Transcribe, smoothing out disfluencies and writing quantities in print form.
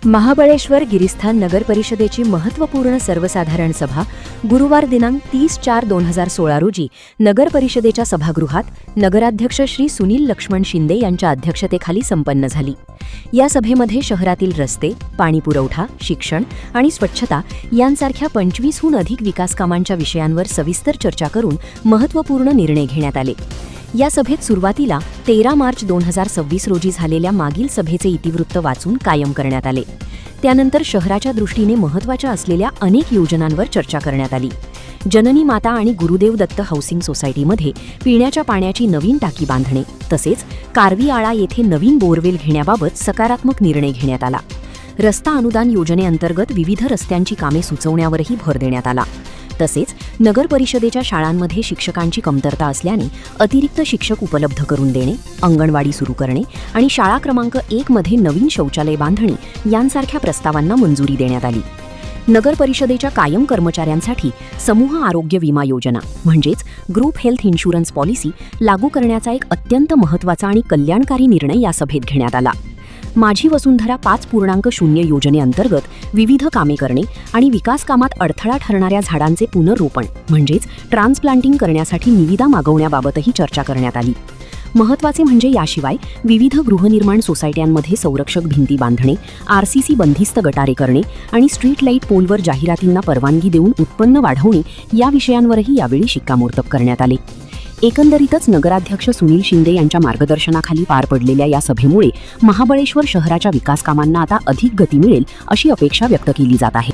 महाबळेश्वर गिरिस्थान नगर परिषदेची महत्त्वपूर्ण सर्वसाधारण सभा गुरुवार दिनांक 30/4/2016 रोजी नगर परिषदेच्या सभागृहात नगराध्यक्ष श्री सुनील लक्ष्मण शिंदे यांच्या अध्यक्षतेखाली संपन्न झाली। या सभेमध्ये शहरातील रस्ते, पाणी पुरवठा, शिक्षण आणि स्वच्छता यांसारख्या 25हून अधिक विकास कामांच्या विषयांवर सविस्तर चर्चा करून महत्त्वपूर्ण निर्णय घेण्यात आले। या सभेत सुरुवातीला 13 मार्च 2026 रोजी झालेल्या मागील सभेचे इतिवृत्त वाचून कायम करण्यात आले। त्यानंतर शहराच्या दृष्टीने महत्त्वाच्या असलेल्या अनेक योजनांवर चर्चा करण्यात आली। जननी माता आणि गुरुदेव दत्त हाऊसिंग सोसायटीमध्ये पिण्याच्या पाण्याची नवीन टाकी बांधणे तसेच कारवी आळा येथे नवीन बोरवेल घेण्याबाबत सकारात्मक निर्णय घेण्यात आला। रस्ता अनुदान योजनेअंतर्गत विविध रस्त्यांची कामे सुचवण्यावरही भर देण्यात आला। तसेच नगर परिषदेच्या शाळांमध्ये शिक्षकांची कमतरता असल्याने अतिरिक्त शिक्षक उपलब्ध करून देणे, अंगणवाडी सुरू करणे आणि शाळा क्रमांक 1 मध्ये नवीन शौचालय बांधणी यांसारख्या प्रस्तावांना मंजुरी देण्यात आली। नगर परिषदेच्या कायम कर्मचाऱ्यांसाठी समूह आरोग्य विमा योजना म्हणजेच ग्रुप हेल्थ इन्शुरन्स पॉलिसी लागू करण्याचा एक अत्यंत महत्त्वाचा आणि कल्याणकारी निर्णय या सभेत घेण्यात आला। माझी वसुंधरा 5.0 योजनेअंतर्गत विविध कामे करणे आणि विकास कामात अडथळा ठरणाऱ्या झाडांचे पुनर्रोपण म्हणजेच ट्रान्सप्लांटिंग करण्यासाठी निविदा मागवण्याबाबतही चर्चा करण्यात आली। महत्त्वाचे म्हणजे याशिवाय विविध गृहनिर्माण सोसायट्यांमध्ये संरक्षक भिंती बांधणे, RCC बंदिस्त गटारे करणे आणि स्ट्रीट लाईट पोलवर जाहिरातींना परवानगी देऊन उत्पन्न वाढवणे या विषयांवरही यावेळी शिक्कामोर्तब करण्यात आले। एकंदरीतच नगराध्यक्ष सुनील शिंदे यांच्या मार्गदर्शनाखाली पार पडलेल्या या सभेमुळे महाबळेश्वर शहराच्या विकास कामांना आता अधिक गती मिळेल अशी अपेक्षा व्यक्त केली जात आहे।